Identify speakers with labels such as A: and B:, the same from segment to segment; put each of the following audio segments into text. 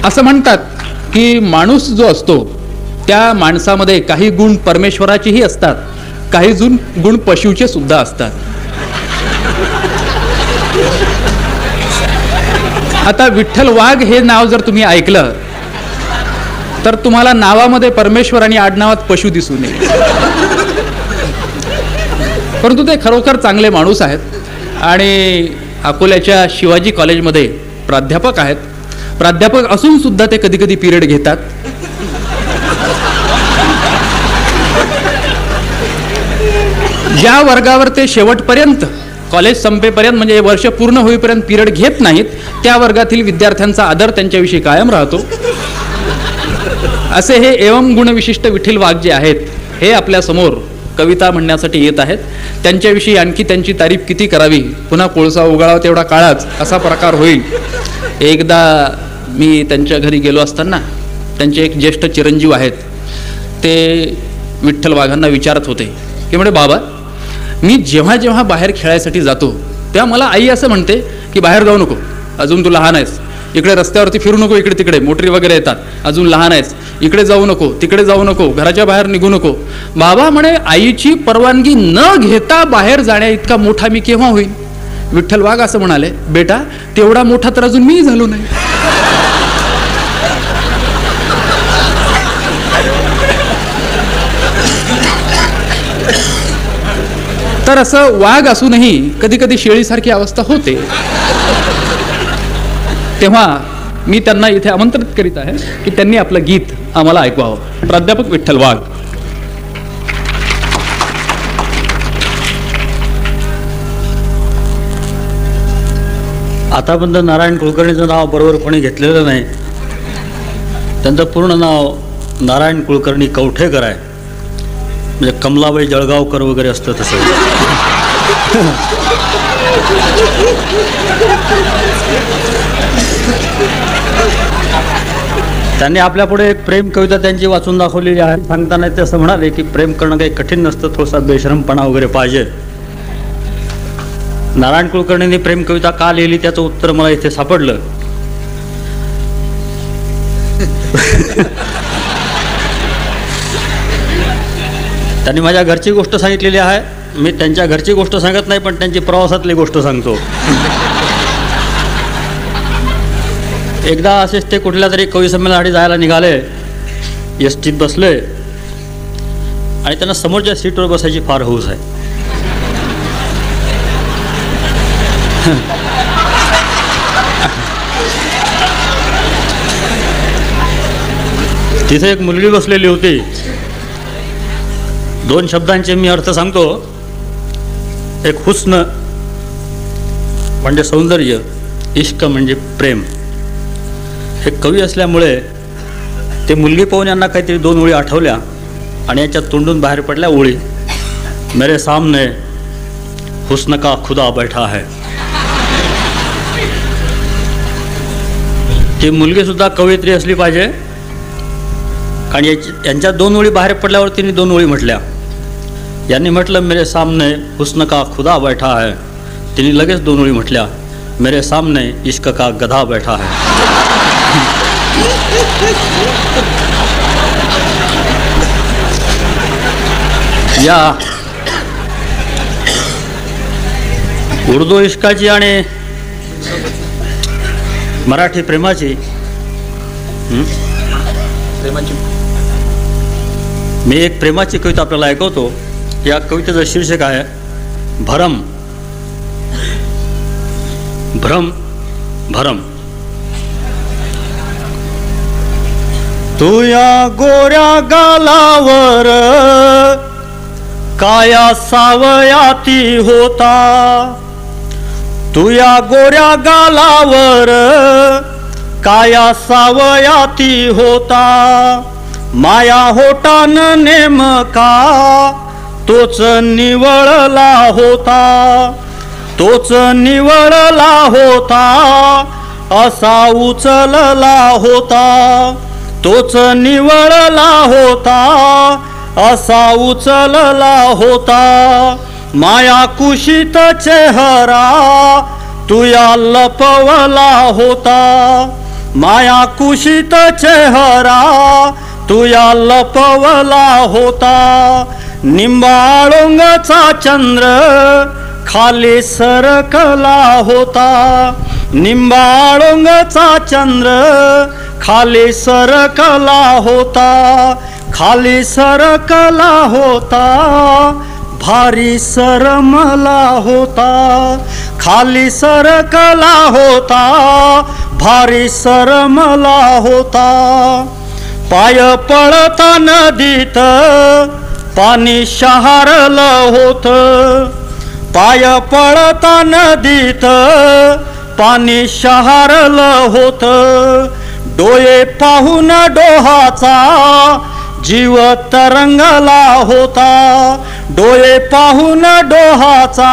A: असं म्हणतात की माणूस जो असतो त्या माणसामध्ये काही गुण परमेश्वराचेही असतात, काही गुण पशुचे सुद्धा असतात. आता विठ्ठल वाघ हे नाव जर तुम्ही ऐकलं तर तुम्हाला नावामध्ये परमेश्वर आणि आडनावात पशु दिसून येईल. परंतु ते खरोखर चांगले माणूस आहेत आणि अकोल्याच्या शिवाजी कॉलेजमध्ये प्राध्यापक आहेत. प्राध्यापक असून सुद्धा ते कधी कधी पिरियड घेतात. ज्या वर्गावर ते शेवटपर्यंत कॉलेज संपेपर्यंत म्हणजे वर्ष पूर्ण होईपर्यंत पिरियड घेत नाहीत त्या वर्गातील विद्यार्थ्यांचा आदर त्यांच्याविषयी कायम राहतो. असे हे एवं गुणविशिष्ट विठ्ठल वाघ जे आहेत हे आपल्या समोर कविता म्हणण्यासाठी येत आहेत. त्यांच्याविषयी आणखी त्यांची तारीफ किती करावी, पुन्हा कोळसा उगाळावा तेवढा काळाच असा प्रकार होईल. एकदा मी त्यांच्या घरी गेलो असताना त्यांचे एक ज्येष्ठ चिरंजीव आहेत, ते विठ्ठल वाघांना विचारत होते की म्हणे बाबा, मी जेव्हा जेव्हा बाहेर खेळायसाठी जातो तेव्हा मला आई असं म्हणते की बाहेर जाऊ नको, अजून तू लहान आहेस, इकडे रस्त्यावरती फिरू नको, इकडे तिकडे मोटरी वगैरे येतात, अजून लहान आहेस, इकडे जाऊ नको, तिकडे जाऊ नको, घराच्या बाहेर निघू नको. बाबा म्हणे, आईची परवानगी न घेता बाहेर जाण्या इतका मोठा मी केव्हा होईल? विठ्ठल वाघ असं म्हणाले, बेटा तेवढा मोठा तर अजून मी झालो नाही. तर असं वाघ असूनही कधी कधी शेळीसारखी अवस्था होते. तेव्हा मी त्यांना इथे आमंत्रित करीत आहे की त्यांनी आपलं गीत आम्हाला ऐकवावं. प्राध्यापक विठ्ठल वाघ.
B: आतापर्यंत नारायण कुलकर्णीचं नाव बरोबर कोणी घेतलेलं नाही. त्यांचं पूर्ण नाव नारायण कुलकर्णी कवठेकर आहे, म्हणजे कमलाबाई जळगावकर वगैरे असतं तसं. त्यांनी आपल्यापुढे एक प्रेम कविता त्यांची वाचून दाखवलेली आहे. सांगताना ते असं म्हणाले की प्रेम करणं काही कठीण नसतं, थोडासा बेशरमपणा वगैरे पाहिजे. नारायण कुलकर्णींनी प्रेम कविता का लिहिली त्याचं उत्तर मला इथे सापडलं. त्यांनी माझ्या घरची गोष्ट सांगितलेली आहे. मी त्यांच्या घरची गोष्ट सांगत नाही, पण त्यांची प्रवासातली गोष्ट सांगतो. एकदा असेच ते कुठल्या तरी कवी संमेलनासाठी जायला निघाले. एस टीत बसले आणि त्यांना समोरच्या सीटवर बसायची फार हौस आहे. तिथे एक मुलगी बसलेली होती. दोन शब्दांचे मी अर्थ सांगतो. एक हुस्न म्हणजे सौंदर्य, इश्क म्हणजे प्रेम. हे कवी असल्यामुळे ते मुलगी पाहून यांना काहीतरी दोन ओळी आठवल्या आणि याच्या तोंडून बाहेर पडल्या ओळी, मेरे सामने हुस्न का खुदा बैठा है. ती मुलगी सुद्धा कवयित्री असली पाहिजे, कारण यांच्या दोन ओळी बाहेर पडल्यावर तिने दोन ओळी म्हटल्या. यांनी म्हटलं मेरे सामने हुस्न का खुदा बैठा है, तिने लगेच दोन ओळी म्हटल्या मेरे सामने इश्क का गधा बैठा है. या उर्दू इश्काची आणि मराठी प्रेमाची मी एक प्रेमाची कविता आपल्याला ऐकवतो. या कवितेचं शीर्षक आहे भरम. भ्रम भरम. तू या गोऱ्या गालावर काया सावयाती होता, तू या गोऱ्या गालावर काया सावयाती होता, माया होटान नेमका तोच निवळला होता, तोच निवळला होता, असा उचलला होता, तोच निवळला होता, असा उचलला होता, माया कुशित चेहरा तुया लपवला होता, माया कुशित चेहरा तुया लपवला होता. निंबाळोंगचा चंद्र खाली सरकला होता. निंबाळोंगचा चंद्र खाली सरकला होता. खाली सरकला होता. भारी सरमला होता. खाली सरकला होता. भारी सरमला होता. पाय पळता नदीत पाणी शहारलं होत. पाय पळता नदीत पाणी शहारलं होत. डोळे पाहून डोहाचा जीव तरंगला होता. डोळे पाहून डोहाचा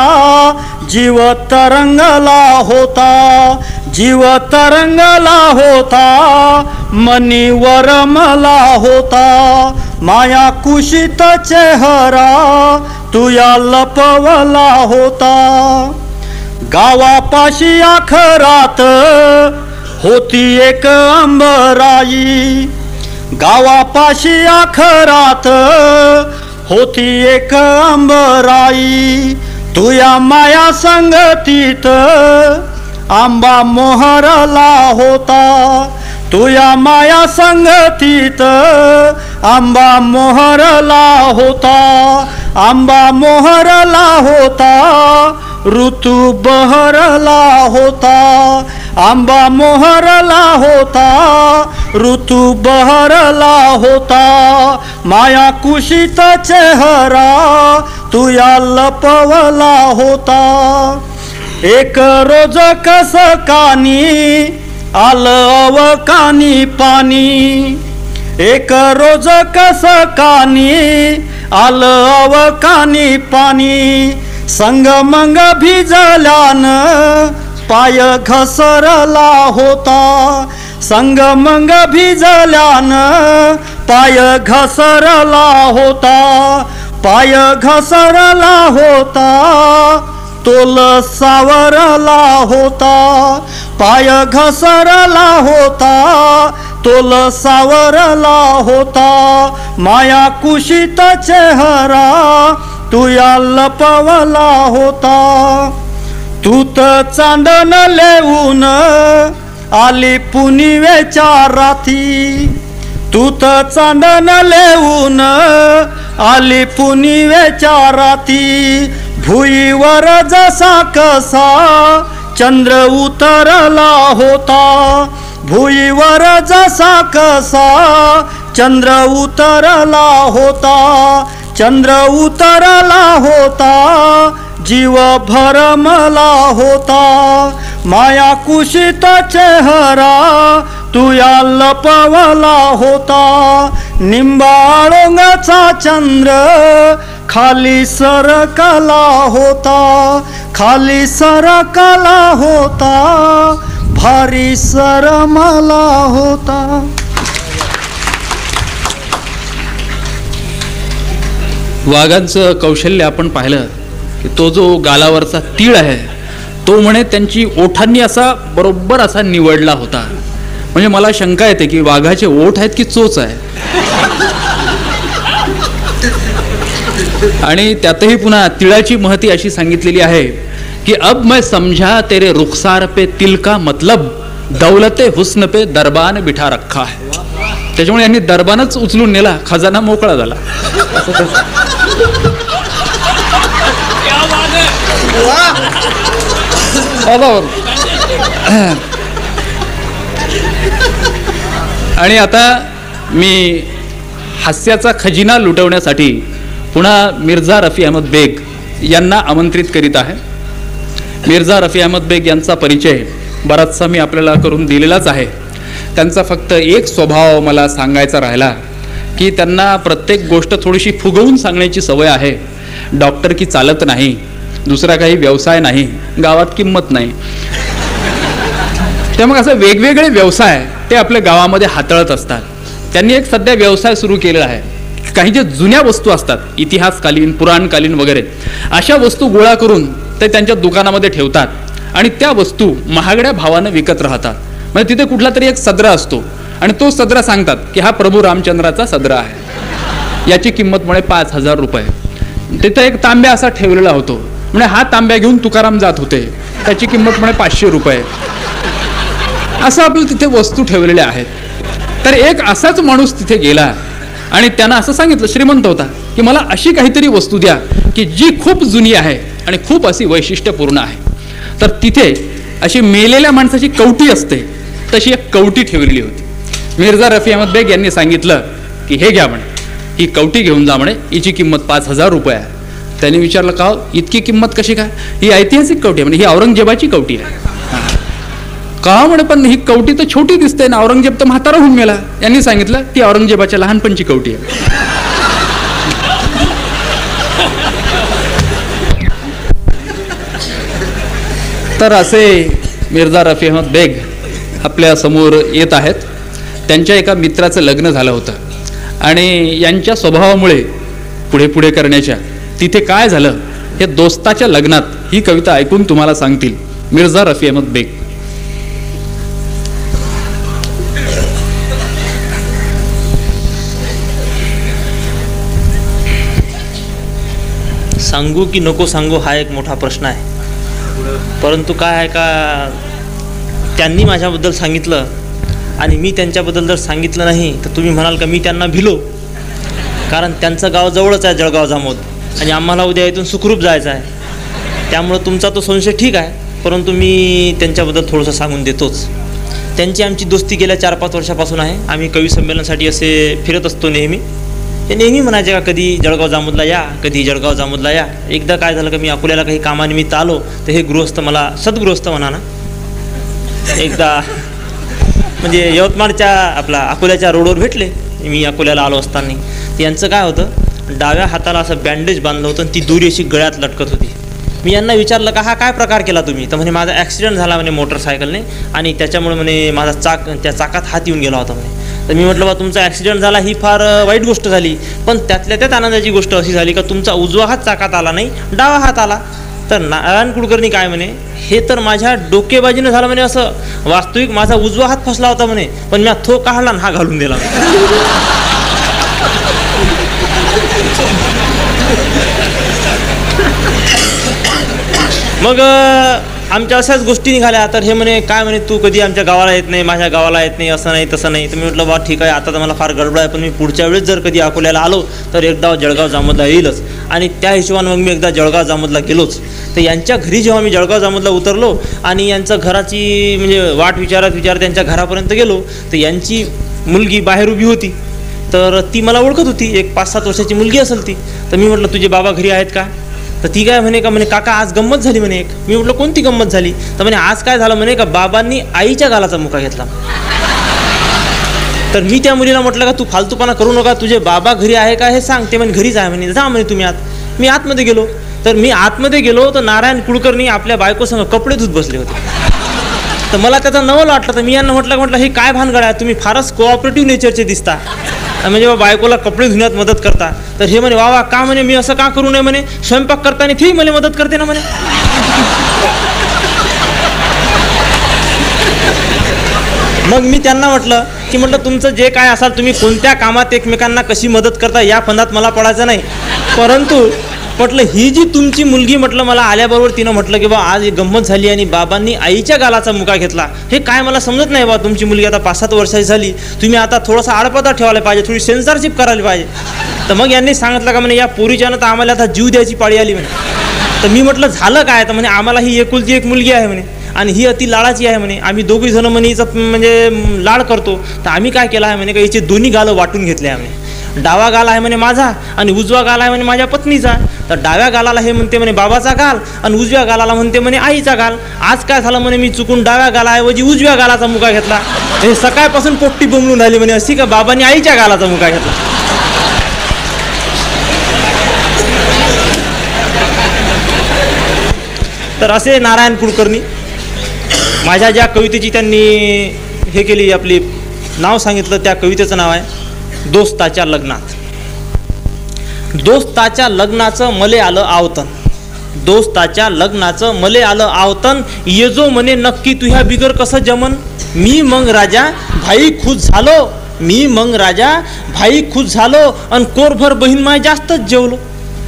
B: जीव तरंगला होता. जीव तरंगला होता. मनीवर मला होता. माया कुशित चेहरा तुया लपवला होता. गावापाशी आखरात होती एक अंबराई. गावापाशी आखरात होती एक अंबराई. तुया माया संगतीत आंबा मोहरला होता. तुया माया संगतीत आंबा मोहरला होता. आंबा मोहरला होता. ऋतू बहरला होता. आंबा मोहरला होता. ऋतू बहरला होता. माया कुशित चेहरा तुया लपवला होता. एक रोज कस कानी आलं अवकानी पाणी. एक रोज कस कानी आलं अवकानी पाणी. संगमंग भिजल्यान पाय घसरला होता. संगमंग भिजल्यान पाय घसरला होता. पाय घसरला होता. तोल सावरला होता. पाय घसरला होता. तोल सावरला होता. माया कुशित चेहरा तुया लपवला होता. तूत चांदण लेऊन आली पुनिवेच्या राती. तूत चांदण लेऊन आली पुनिवेच्या राती. भुईवर जसा कसा चंद्र उतरला होता. भुईवर जसा कसा चंद्र उतरला होता. चंद्र उतरला होता. जीव भरमला होता. माया कुशित चेहरा तुया लपवला होता. निंबाळोंगचा चंद्र खाली सरकला होता. खाली सरकला होता. भारी सरमला होता.
A: वाघांचं कौशल्य आपण पाहिलं की तो जो गालावरचा तीळ आहे तो म्हणे त्यांची ओठांनी असा बरोबर असा निवडला होता. म्हणजे मला शंका येते की वाघाचे ओठ आहेत की चोच आहे. आणि त्यातही पुन्हा तिळाची महती अशी सांगितलेली आहे की अब मैं समझा तेरे रुखसार पे तिल का मतलब दौलते हुस्न पे दरबान बिठा रखा है. त्याच्यामुळे यांनी दरबानच उचलून नेला. खजाना मोकळा झाला. आणि आता मी हास्याचा खजिना लुटवण्यासाठी पुन्हा मिर्झा रफी अहमद बेग यांना आमंत्रित करीत आहे. मिर्झा रफी अहमद बेग यांचा परिचय बराचसा मी आपल्याला करून दिलेलाच आहे. त्यांचा फक्त एक स्वभाव मला सांगायचा राहिला की त्यांना प्रत्येक गोष्ट थोडीशी फुगवून सांगण्याची सवय आहे. डॉक्टर की चालत नाही, दुसरा काही व्यवसाय नाही, गावात किंमत नाही. ते मग असं वेगवेगळे व्यवसाय ते आपल्या गावामध्ये हाताळत असतात. त्यांनी एक सध्या व्यवसाय सुरू केलेला आहे. काही जे जुन्या वस्तू असतात इतिहासकालीन पुराणकालीन वगैरे अशा वस्तू गोळा करून ते त्यांच्या दुकानामध्ये ठेवतात आणि त्या वस्तू महागड्या भावानं विकत राहतात. म्हणजे तिथे कुठला तरी एक सदरा असतो आणि तो सदरा सांगतात की हा प्रभू रामचंद्राचा सदरा आहे, याची किंमत म्हणे 5,000 रुपये. तिथे एक तांब्या असा ठेवलेला होतो, म्हणजे हा तांब्या घेऊन तुकाराम जात होते, त्याची किंमत म्हणे 500 रुपये. असं आपलं तिथे वस्तू ठेवलेल्या आहेत. तर एक असाच माणूस तिथे गेला आणि त्यानं असं सांगितलं, श्रीमंत होता, की मला अशी काहीतरी वस्तू द्या की जी खूप जुनी आहे आणि खूप अशी वैशिष्ट्यपूर्ण आहे. तर तिथे अशी मेलेल्या माणसाची कवटी असते तशी एक कवटी ठेवलेली होती. मिर्झा रफी अहमद बेग यांनी सांगितलं की हे घ्या म्हणे, ही कवटी घेऊन जा म्हणे, हिची किंमत 5,000 रुपये आहे. त्यांनी विचारलं का इतकी किंमत कशी काय? ही ऐतिहासिक कवटी आहे म्हणे, ही औरंगजेबाची कवटी आहे. का म्हणे, पण ही कवटी तर छोटी दिसते ना, औरंगजेब तर म्हातारा होऊन गेला. यांनी सांगितलं ती औरंगजेबाच्या लहानपणची कवटी आहे. तर असे मिर्झा रफी अहमद बेग आपल्या समोर येत आहेत. त्यांच्या एका मित्राचं लग्न झालं होतं आणि यांच्या स्वभावामुळे पुढे पुढे करण्याच्या तिथे काय झालं हे दोस्ताच्या लग्नात ही कविता ऐकून तुम्हाला सांगतील मिर्झा रफी अहमद बेग.
C: सांगू की नको सांगू हा एक मोठा प्रश्न आहे. परंतु काय आहे का, त्यांनी माझ्याबद्दल सांगितलं आणि मी त्यांच्याबद्दल जर सांगितलं नाही तर तुम्ही म्हणाल का मी त्यांना भिलो. कारण त्यांचं गाव जवळच आहे, जळगाव जामोद, आणि आम्हाला उद्या इथून सुखरूप जायचं आहे. त्यामुळं तुमचा तो संशय ठीक आहे, परंतु मी त्यांच्याबद्दल थोडंसं सांगून देतोच. त्यांची आमची दोस्ती गेल्या 4-5 वर्षापासून आहे. आम्ही कवी संमेलनासाठी असे फिरत असतो नेहमी. ते नेहमी म्हणायचे का कधी जळगाव जामोदला या, कधी जळगाव जामोदला या. एकदा काय झालं का मी अकोल्याला काही कामानिमित्त आलो तर हे गृहस्थ मला सद्गृहस्थ म्हणा ना, एकदा म्हणजे यवतमाळच्या आपला अकोल्याच्या रोडवर भेटले. मी अकोल्याला आलो असताना यांचं काय होतं, डाव्या हाताला असं बँडेज बांधलं होतं आणि ती दोरी अशी गळ्यात लटकत होती. मी यांना विचारलं का हा काय प्रकार केला तुम्ही, तर म्हणे माझा ॲक्सिडेंट झाला म्हणे मोटरसायकलने आणि त्याच्यामुळे म्हणे माझा त्या चाकात हात येऊन गेला होता म्हणे. तर मी म्हटलं बा तुमचा ॲक्सिडेंट झाला ही फार वाईट गोष्ट झाली, पण त्यातल्या त्यात आनंदाची गोष्ट अशी झाली का तुमचा उजवा हात चाकात आला नाही, डावा हात आला. तर नारायण कुलकर्णी काय म्हणे, हे तर माझ्या डोकेबाजीनं झालं म्हणे. असं वास्तविक माझा उजवा हात फसला होता म्हणे, पण मी थो काढला आणि हा घालून दिला. मग आमच्या अशाच गोष्टी निघाल्या. तर हे म्हणे काय म्हणे तू कधी आमच्या गावाला येत नाही, माझ्या गावाला येत नाही, असं नाही तसं नाही. तर मी म्हटलं बा ठीक आहे, आता तर मला फार गडबड आहे, पण मी पुढच्या वेळेस जर कधी अकोल्याला आलो तर एकदा जळगाव जामोदला येईलच. आणि त्या हिशोबाने मग मी एकदा जळगाव जामोदला गेलोच. तर यांच्या घरी जेव्हा मी जळगाव जामोदला उतरलो आणि यांचं घराची म्हणजे वाट विचारत त्यांच्या घरापर्यंत गेलो तर यांची मुलगी बाहेर उभी होती. तर ती मला ओळखत होती, एक 5-7 वर्षाची मुलगी असेल ती. तर मी म्हटलं तुझे बाबा घरी आहेत का, तर ती काय म्हणे का म्हणे काका आज गंमत झाली म्हणे एक. मी म्हटलं कोणती गंमत झाली, तर म्हणे आज काय झालं म्हणे का बाबांनी आईच्या गालाचा मुका घेतला. तर मी त्या मुलीला म्हटलं का तू फालतूपणा करू नका, तुझे बाबा घरी आहे का हे सांग. ते म्हणे घरीच आहे म्हणे, जा म्हणे तुम्ही आत. मी आतमध्ये गेलो. तर मी आतमध्ये गेलो तर नारायण कुलकर्णी आपल्या बायकोसंग कपडे धुत बसले होते. तर मला त्याचा नवल वाटलं. तर मी यांना म्हटलं हे काय भानगड आहे, तुम्ही फारच कोऑपरेटिव्ह नेचरचे दिसता, म्हणजे बायकोला कपडे धुण्यात मदत करता. तर हे म्हणे वा वा का म्हणे, मी असं का करू नये म्हणे, स्वयंपाक करताना ती मला मदत करते ना म्हणे. मग मी त्यांना म्हटलं तुमचं जे काय असाल, तुम्ही कोणत्या कामात एकमेकांना कशी मदत करता या फंदात मला पडायचं नाही. परंतु म्हटलं ही जी तुमची मुलगी म्हटलं मला आल्याबरोबर तिनं म्हटलं की बा आज एक गंमत झाली आणि बाबांनी आईच्या गालाचा मुका घेतला, हे काय मला समजत नाही बा. तुमची मुलगी आता 5-7 वर्षाची झाली, तुम्ही आता थोडासा आडपदा ठेवायला पाहिजे, थोडी सेन्सरशिप करायला पाहिजे. तर मग यांनी सांगितलं का म्हणे या पोरीच्यानं तर आम्हाला आता जीव द्यायची पाळी आली म्हणे. तर मी म्हटलं झालं काय, तर म्हणे आम्हाला ही एकुलती एक मुलगी आहे म्हणे आणि ही अति लाडाची आहे म्हणे, आम्ही दोघी जण म्हणे हिचा म्हणजे लाड करतो. तर आम्ही काय केलं आहे म्हणे का हिचे दोन्ही गालं वाटून घेतले आहे म्हणे. डावा गाल आहे म्हणे माझा आणि उजवा गाल आहे म्हणे माझ्या पत्नीचा. तर डाव्या गालाला हे म्हणते म्हणे बाबाचा गाल आणि उजव्या गालाला म्हणते म्हणे आईचा गाल. आज काय झालं म्हणे मी चुकून डाव्या गालाऐवजी उजव्या गालाचा मुका घेतला. हे सकाळपासून पोट्टी बोंबलून राहिली म्हणे अशी का बाबांनी आईच्या गालाचा मुका घेतला. तर असे नारायण कुलकर्णी माझ्या ज्या कवितेची त्यांनी हे केली आपली नाव सांगितलं, त्या कवितेचं नाव आहे दोस्ताच्या लग्नात. दोस्ताच्या लग्नाचं मले आलं आवतन, दोस्ताच्या लग्नाचं मले आलं आवतन, येजो म्हणे नक्की तुह्या बिगर कसं जमन. मी मग राजा भाई खुश झालो, मी मग राजा भाई खुश झालो अन कोरभर बहीण माय जास्तच जेवलो.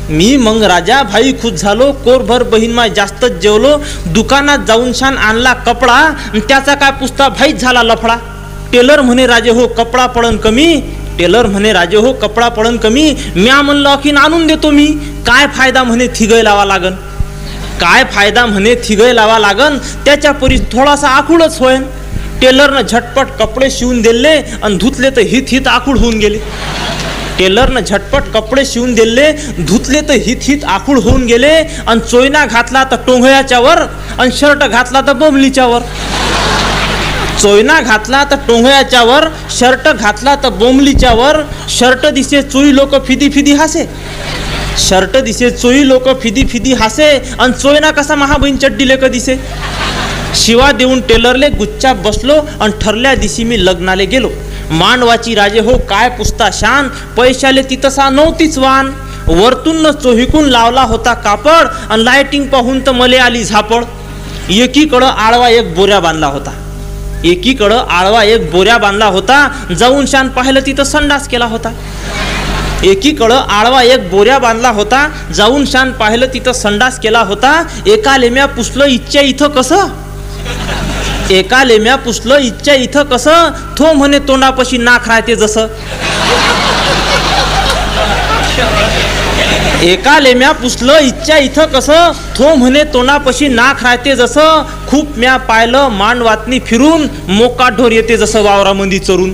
C: मी मग राजा भाई खुश झालो, कोरभर बहीण माय जास्तच जेवलो. दुकानात जाऊन शान आणला कपडा, त्याचा काय पुसता भाईच झाला लफडा. टेलर म्हणे राजे हो कपडा पडन कमी, टेलर म्हणे राजे हो कपडा पडन कमी. म्या म्हणलं अखीन आणून देतो मी, काय फायदा म्हणे थिगय लावा लागन. काय फायदा म्हणे थिगय लावा लागन, त्याच्या परी थोडासा आखूडच होईन. टेलरनं झटपट कपडे शिवून दिले आणि धुतले तर हित आखूड होऊन गेले. टेलरनं झटपट कपडे शिवून दिले, धुतले तर हित आखूड होऊन गेले. आणि चोयना घातला तर टोंगळ्याच्या वर आणि शर्ट घातला तर बोंबलीच्या वर. चोयना घातला तर टोंगळ्याच्या वर, शर्ट घातला तर बोंबलीच्या वर. शर्ट दिसे चोई लोक फिदी फिदी हासे, शर्ट दिसे चोई लोक फिदी फिदी हासे. आणि चोयना कसा महाबहीण चड्डी लेक दिसे. शिवा देऊन टेलरले गुच्चा बसलो आणि ठरल्या दिवशी मी लग्नाले गेलो. मांडवाची राजे हो काय पुसता शान, पैशाले तितसा नव्हतीच वान. वरतून चोहिकून लावला होता कापड आणि लाइटिंग पाहून तर मले आली झापड. एकीकडं आळवा एक बोऱ्या बांधला होता, एकीकडं आळवा एक बोऱ्या बांधला होता. जाऊन शान पाहिलं तिथं संडास केला होता. एकीकडं आळवा एक बोऱ्या बांधला होता, जाऊन शान पाहिलं तिथं संडास केला होता. एका लेम्या पुसलं इच्छा इथं कसं, एका लेम्या पुसलं इच्छा इथं कसं. थो म्हणे तोंडापाशी नाक राहते जसं. एका लेम्या पुसलं इच्छा इथं कसं, थो म्हणे तोंडापाशी नाक राहते जसं. खूप म्या पाहिलं मांडवातनी फिरून, मोका ढोर येते जसं वावरामंदी चरून.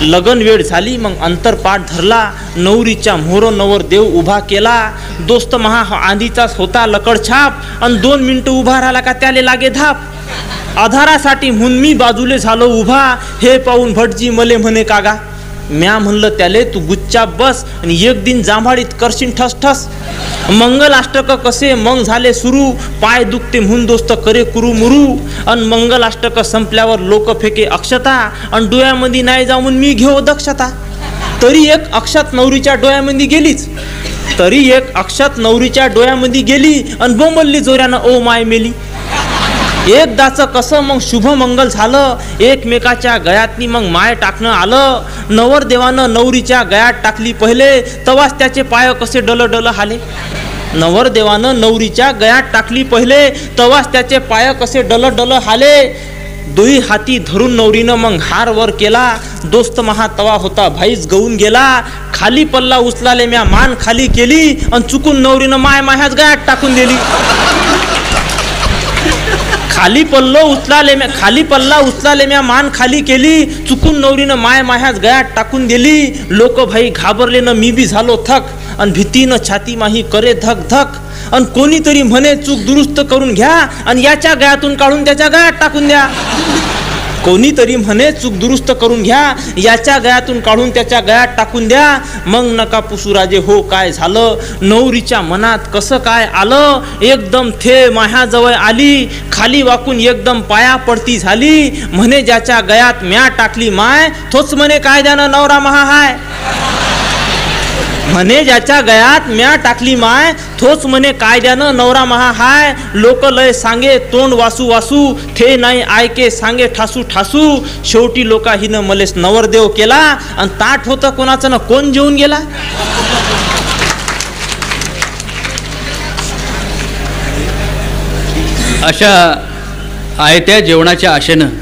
C: लगन वेळ झाली मग अंतरपाठ धरला, नवरीच्या मोहर नवर देव उभा केला. दोस्त महा आधीचाच होता लकडछाप, आणि 2 मिनिटं उभा राहिला का त्याले लागे धाप. आधारासाठी म्हणून मी बाजूले झालो उभा, हे पाहून भटजी मले म्हणे कागा. म्या म्हणलं त्याले तू गुच्चा बस आणि एक दिन जांभाळीत करशील ठस ठस. मंगलाष्टक कसे मग झाले सुरू, पाय दुखते म्हणून दोस्त करे कुरुमुरू. आणि मंगलाष्टक संपल्यावर लोक फेके अक्षता, आणि डोळ्यामध्ये नाही जाऊन मी घेऊ दक्षता. तरी एक अक्षत नवरीच्या डोळ्यामध्ये गेलीच, तरी एक अक्षत नवरीच्या डोळ्यामध्ये गेली आणि बोंबलली जोऱ्यानं ओ माय मेली. एकदाचं कसं मग शुभ मंगल झालं, एकमेकाच्या गळ्यातनी मग माय टाकणं आलं. नवरदेवानं नवरीच्या गळ्यात टाकली पहिले, तवाच त्याचे पाय कसे डल डल हाले. नवरदेवानं नवरीच्या गळ्यात टाकली पहिले, तवाच त्याचे पाय कसे डल डल हाले. 2 हाती धरून नवरीनं मग हार वर केला. दोस्त महा तवा होता भाईच गवून गेला. खाली पल्ला उचलाले म्या मान खाली केली, आणि चुकून नवरीनं माय माह्याच गळ्यात टाकून दिली. खाली पल्ला उचलाले म्या मान खाली केली, चुकून नवरीनं माय माह्याच गळ्यात टाकून दिली. लोक भाई घाबरले न मी बी झालो थक, आणि भीतीनं छाती माही करे धक धक. आणि कोणीतरी म्हणे चूक दुरुस्त करून घ्या आणि याच्या गळ्यातून काढून त्याच्या गळ्यात टाकून द्या. कोणीतरी म्हणे चूक दुरुस्त करून घ्या, याच्या गळ्यातून काढून त्याच्या गळ्यात टाकून द्या. मग नका पुसू राजे हो काय झालं, नवरीच्या मनात कसं काय आलं. एकदम थे माह्याजवळ आली, खाली वाकून एकदम पाया पडती झाली. म्हणे ज्याच्या गळ्यात म्या टाकली माय, तोच म्हणे कायद्यानं नवरा महा हाय. म्हणे ज्याच्या गळ्यात म्या टाकली माय, तोच म्हणे कायद्यानं नवरा महा हाय. लोक लय सांगे तोंड वासू वासू, थे नाही ऐके सांगे ठासू ठासू. शेवटी लोकाहीनं मलेच नवरदेव केला, आणि ताट होतं कोणाचं ना कोण जेवून गेला.
A: अशा आयत्या जेवणाच्या आशेनं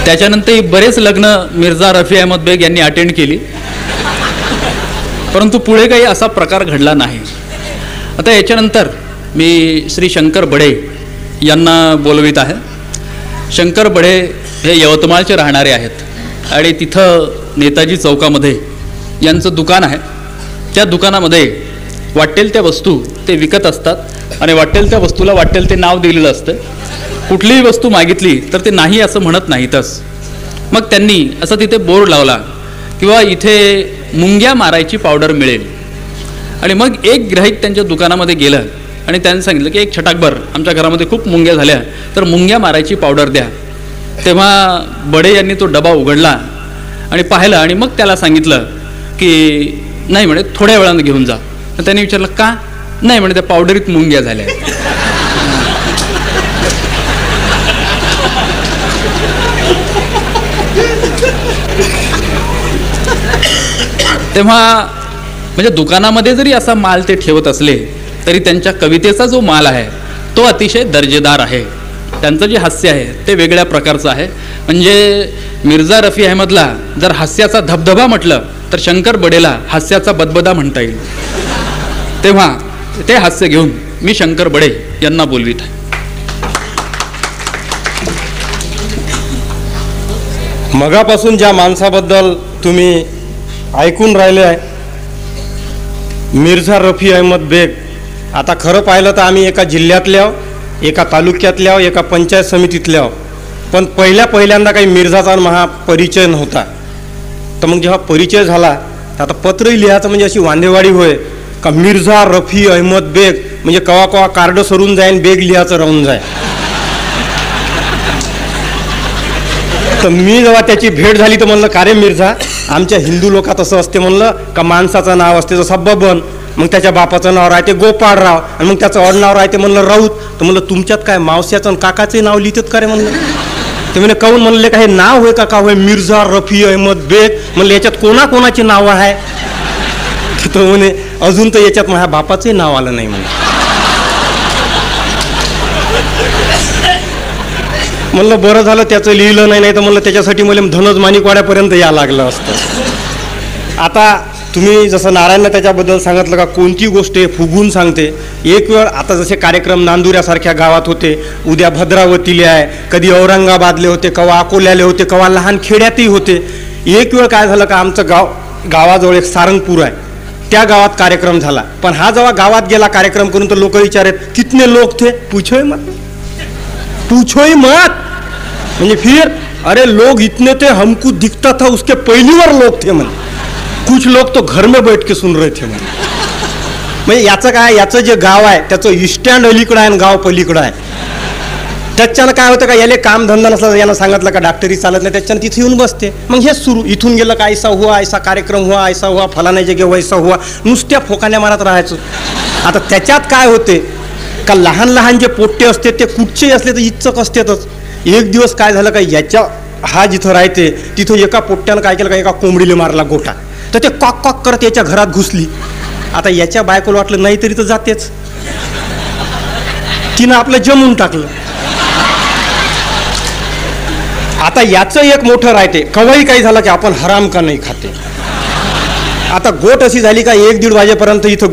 A: त्याच्यानंतरही बरेच लग्न मिर्झा रफी अहमद बेग यांनी अटेंड केली, परंतु पुढे काही असा प्रकार घडला नाही. आता याच्यानंतर मी श्री शंकर बढे यांना बोलवित आहे. शंकर बढे हे यवतमाळचे राहणारे आहेत आणि तिथं नेताजी चौकामध्ये यांचं दुकान आहे. त्या दुकानामध्ये वाटेल त्या वस्तू ते विकत असतात आणि वाटेल त्या वस्तूला वाटेल ते नाव दिलेलं असतं. कुठलीही वस्तू मागितली तर ते नाही असं म्हणत नाहीतच. मग त्यांनी असं तिथे बोर्ड लावला किंवा इथे मुंग्या मारायची पावडर मिळेल. आणि मग एक ग्राहक त्यांच्या दुकानामध्ये गेलं आणि त्यांनी सांगितलं की एक छटाकभर आमच्या घरामध्ये खूप मुंग्या झाल्या, तर मुंग्या मारायची पावडर द्या. तेव्हा बडे यांनी तो डबा उघडला आणि पाहिलं आणि मग त्याला सांगितलं की नाही म्हणे थोड्या वेळानं घेऊन जा. तर त्याने विचारलं का? नाही म्हणे त्या पावडरीत मुंग्या झाल्या. तेव्हा म्हणजे दुकानामध्ये जरी असा माल ते ठेवत असले तरी त्यांच्या कवितेचा जो माल आहे तो अतिशय दर्जेदार आहे. त्यांचं जे हास्य आहे ते वेगळ्या प्रकारचं आहे. म्हणजे मिर्झा रफी अहमदला जर हास्याचा धबधबा म्हटलं तर शंकर बडेला हास्याचा बदबदा म्हणता येईल. तेव्हा ते हास्य घेऊन मी शंकर बडे यांना बोलवित आहे.
D: मगापासून ज्या माणसाबद्दल तुम्ही ऐकून राहिले आहे, मिर्झा रफी अहमद बेग, आता खरं पाहिलं तर आम्ही एका जिल्ह्यातल्या, एका तालुक्यातल्या, एका पंचायत समितीतल्या, पण पहिल्यांदा काही मिर्झाचा महा परिचय नव्हता. तर मग जेव्हा परिचय झाला तर आता पत्रही लिहायचं म्हणजे अशी वांदेवाडी होय का मिर्झा रफी अहमद बेग म्हणजे कवा कवा कार्ड सरून जाईन, बेग लिहायचं राहून जाय. तर मी जेव्हा त्याची भेट झाली तर म्हणलं का रे मिर्झा, आमच्या हिंदू लोकात असं असते म्हणलं का माणसाचं नाव असते जसं बबन, मग त्याच्या बापाचं नाव राहते गोपाळराव आणि मग त्याचं आडनाव राहते म्हणलं राऊत. तर म्हणलं तुमच्यात काय मावस्याचं आणि काकाचे नाव लिहितात का रे म्हणलं. ते म्हणे काहून म्हणले का हे नाव होय का होय मिर्झा रफी अहमद बेग, म्हणलं याच्यात कोणाकोणाची नावं आहे. तर म्हणे अजून तर याच्यात माझ्या बापाचंही नाव आलं नाही म्हणे. म्हणलं बरं झालं त्याचं लिहिलं नाही, तर म्हणलं त्याच्यासाठी मला धनज माणिकवाड्यापर्यंत या लागलं असतं. आता तुम्ही जसं नारायणनं त्याच्याबद्दल सांगितलं का कोणती गोष्ट आहे फुगून सांगते. एक वेळ आता जसे कार्यक्रम नांदुऱ्यासारख्या गावात होते, उद्या भद्रावतीले आहे, कधी औरंगाबादले होते, कवा अकोल्याले होते, कवा लहान खेड्यातही होते. एक वेळ काय झालं का आमचं गावाजवळ एक सारंगपूर आहे, त्या गावात कार्यक्रम झाला. पण हा जेव्हा गावात गेला कार्यक्रम करून तर लोक विचारत कितने लोक थे, पूछोय मत म्हणजे फिर अरे लोग इतने थे हमको दिखता था उसके पहली बार लोग थे म्हणे. कुछ लोग तो घर में बैठ के सुन रहे थे म्हणे. म्हणजे याचं काय, याचं जे गाव आहे त्याचं इस्टँड अलीकडं आहे आणि गाव पलीकडं आहे. त्याच्यानं काय होतं का याले कामधंदा नसला यानं सांगितलं का डॉक्टरी चालत नाही, त्याच्यानं तिथे येऊन बसते. मग हेच सुरू, इथून गेलं का ऐसा हुआ, ऐसा कार्यक्रम हुआ, ऐसा हुआ, फलाना जगे वैसा हुआ, नुसत्या फोकाण्या मारत राहायचं. आता त्याच्यात काय होते का लहान लहान जे पोट्टे असते ते कुठचेही असले तर इच्छक असतेच. एक दिवस काय झालं का याच्या हा जिथं राहते तिथं एका पोट्ट्यानं काय केलं का एका कोंबडीला मारला गोटा. तर ते कॉक कॉक करत याच्या घरात घुसली. आता याच्या बायकोला वाटलं नाही तरी तर जातेच, तिनं आपलं जमून टाकलं. आता याचं एक मोठं राहते कवाही काही झालं की आपण हराम का नाही खाते. आता गोट अशी झाली का 1-1:30 वाजेपर्यंत इथं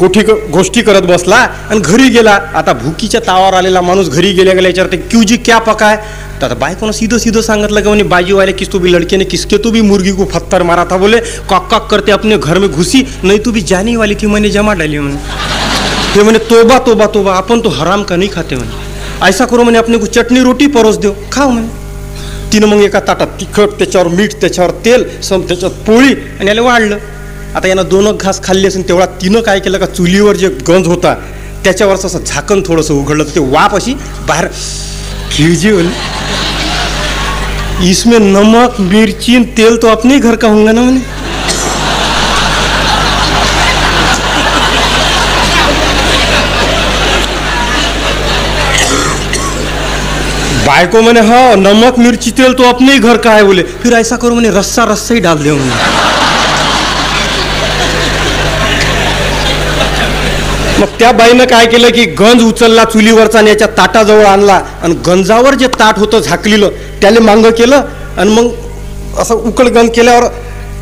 D: गोष्टी करत बसला आणि घरी गेला. आता भुकीच्या तावावर आलेला माणूस घरी गेल्या याच्यावर ते क्यूजी क्या पका है. तर बायकोनं सीधं सांगितलं का म्हणे बाजू किस तू भी लड़के ने किसके तू भी मुर्गी को पत्थर मारा था, बोले कॉक कॉक करते अपने घर में घुसी, नहीं तू भी जाने वाली थी मैंने जमा डाली म्हणे. ते म्हणे तोबा तोबा तोबा आपण तो हराम का नहीं खाते म्हणे. ऐसा करो म्हणे अपने को चटणी रोटी परोस देव खाओ म्हणे. तिनं मग एका ताटात तिखट, त्याच्यावर मीठ, त्याच्यावर तेल, त्याच्यात पोळी आणि याला वाढलं. आता यानं 2 घास खाल्ले असेल तेवढा तिनं काय केलं का चुलीवर जे गंज होता त्याच्यावरच असं झाकण थोडंसं उघडलं तर ते वाफ अशी बाहेर खिळजी होईल. इसमें नमक मिर्ची तेल तो अपने घर का होगा ना म्हणे. बायको म्हणे हाँ नमक मिर्ची तेल तो अपने ही घर का है, बोले फिर ऐसा करो म्हणे रस्सा ही डाल दे म्हणे. मग त्या बाईनं काय केलं की गंज उचलला चुलीवरचा आणि याच्या ताटाजवळ आणला आणि गंजावर जे ताट होतं झाकलेलं त्याला मांग केलं आणि मग असं उकळ गंज केल्यावर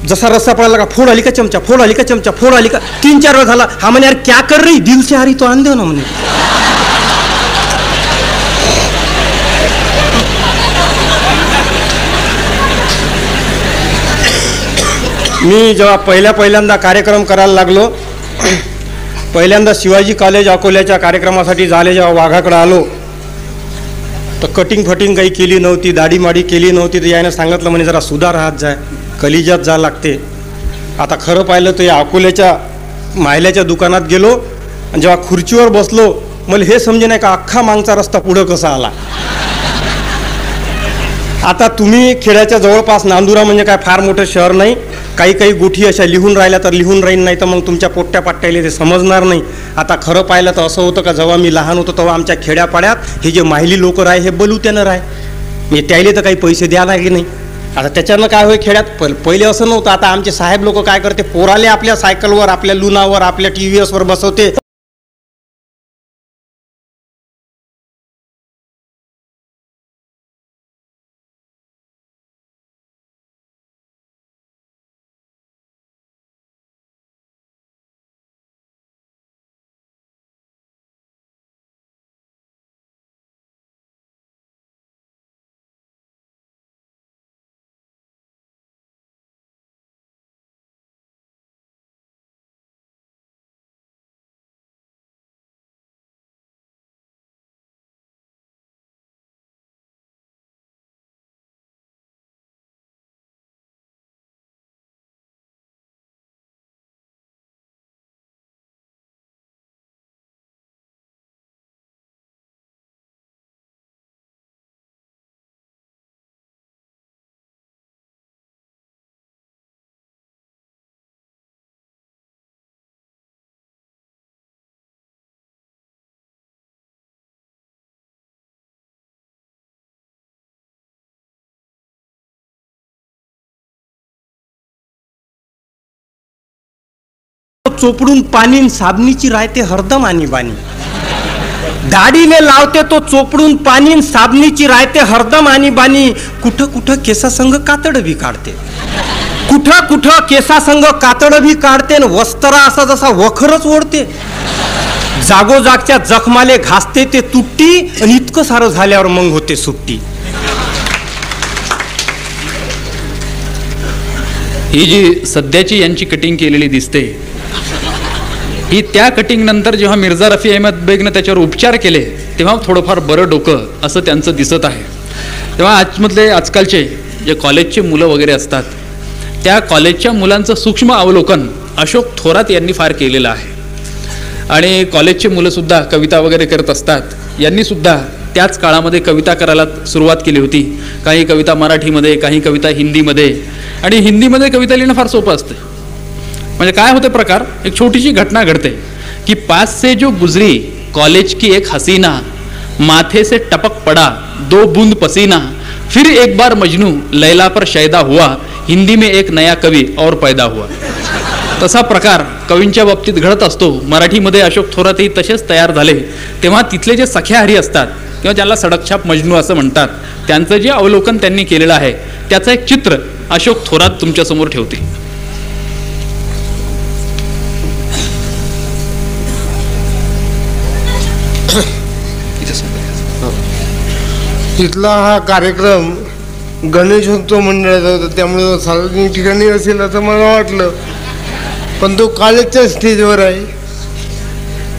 D: जसा रस्सा पडायला का फोड आली का चमचा, फोड आली का चमचा, फोड आली का 3-4 वेळा झाला. हा म्हणे यार क्या कर रही, दिल से आ रही तो आन दे ना म्हणे. मी जेव्हा पहिल्यांदा कार्यक्रम करायला लागलो, पहिल्यांदा शिवाजी कॉलेज अकोल्याच्या कार्यक्रमासाठी झाले जेव्हा वाघाकडे आलो तर कटिंग फटिंग काही केली नव्हती, दाढी माडी केली नव्हती. तर याने सांगितलं म्हणे जरा सुधार हात जाय, कलिजात जा लागते. आता खरं पाहिलं तर या अकोल्याच्या मायल्याच्या दुकानात गेलो आणि जेव्हा खुर्चीवर बसलो मला हे समजे नाही का अख्खा मागचा रस्ता पुढं कसा आला. आता तुम्ही खेड्याच्या जवळपास नांदुरा म्हणजे काय फार मोठं शहर नाही, काही काही गोठी अशा लिहून राहिल्या तर लिहून राहील, नाही तर मग तुमच्या पोट्ट्या पाट्ट्याला ते समजणार नाही. आता खरं पाहिलं तर असं होतं का जेव्हा मी लहान होतो तेव्हा आमच्या खेड्यापाड्यात हे जे माहिली लोक राय हे बलुत्यानं राय, म्हणजे त्याले तर काही पैसे द्या लागे नाही. आता त्याच्यानं काय होय खेड्यात पहिले असं नव्हतं. आता आमचे साहेब लोक काय करते, पोराले आपल्या सायकलवर, आपल्या लुनावर, आपल्या TVS वर बसवते. चोपडून पाणी साबणीची राहते हरदम आणि बाणी. दाढीने लावते तो चोपडून पाणी साबणीची राहते हरदम आणि बाणी. कुठं कुठं केसासंग कातड बी काढते, कुठं कुठं केसासंग कातड बी काढते, वस्त्रा असा जसा वखरच ओढते. जागोजागच्या जखमाले घासते ते तुट्टी, आणि इतकं सारं झाल्यावर मग होते सुट्टी.
A: ही जी सध्याची यांची कटिंग केलेली दिसते ही त्या कटिंग नंतर जेव्हा मिर्झा रफी अहमद बेगनं त्याच्यावर उपचार केले तेव्हा थोडंफार बरं डोकं असं त्यांचं दिसत आहे. तेव्हा आजकालचे जे कॉलेजचे मुलं वगैरे असतात त्या कॉलेजच्या मुलांचं सूक्ष्म अवलोकन अशोक थोरात यांनी फार केलेलं आहे. आणि कॉलेजचे मुलंसुद्धा कविता वगैरे करत असतात. यांनीसुद्धा त्याच काळामध्ये कविता करायला सुरुवात केली होती. काही कविता मराठीमध्ये, काही कविता हिंदीमध्ये. आणि हिंदीमध्ये कविता लिहिणं फार सोपं असतं. म्हणजे काय होते प्रकार, एक छोटीशी घटना घडते की पास से जो गुजरी कॉलेज की एक हसीना, माथे से टपक पड़ा 2 बूंद पसीना, फिर एक बार मजनू लैला पर शैदा हुआ, हिंदी में एक नया कवी और पैदा हुआ. तसा प्रकार कवींच्या बाबतीत घडत असतो. मराठीमध्ये अशोक थोरातही तसेच तयार झाले. तेव्हा तिथले जे सख्याहरी असतात किंवा ज्याला सडकछाप मजनू असं म्हणतात, त्यांचं जे अवलोकन त्यांनी केलेलं आहे त्याचं एक चित्र अशोक थोरात तुमच्यासमोर ठेवते.
E: तिथला हा कार्यक्रम गणेशोत्सव मंडळाचा होता, त्यामुळे सार्वजनिक ठिकाणी असेल असं मला वाटलं. पण तो कॉलेजच्या स्टेजवर आहे,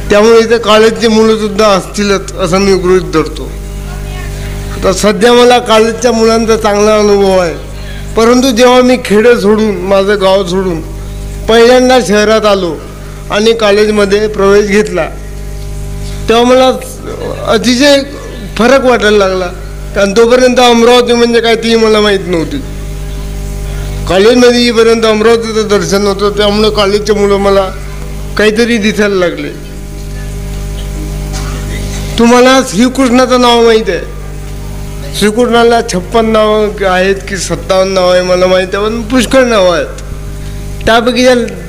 E: त्यामुळे इथे कॉलेजची मुलंसुद्धा असतीलच असं मी गृहीत धरतो. तर सध्या मला कॉलेजच्या मुलांचा चांगला अनुभव आहे. परंतु जेव्हा मी खेडं सोडून, माझं गाव सोडून पहिल्यांदा शहरात आलो आणि कॉलेजमध्ये प्रवेश घेतला तेव्हा मला अतिशय फरक वाटायला लागला. कारण तोपर्यंत अमरावती म्हणजे काय ती मला माहीत नव्हती. कॉलेजमध्ये येईपर्यंत अमरावतीचं दर्शन होतं, त्यामुळे कॉलेजचे मुलं मला काहीतरी दिसायला लागले. तुम्हाला श्रीकृष्णाचं नाव माहीत आहे? श्रीकृष्णाला 56 नावं आहेत की 57 नावं आहे मला माहीत आहे, पण पुष्कळ नावं आहेत.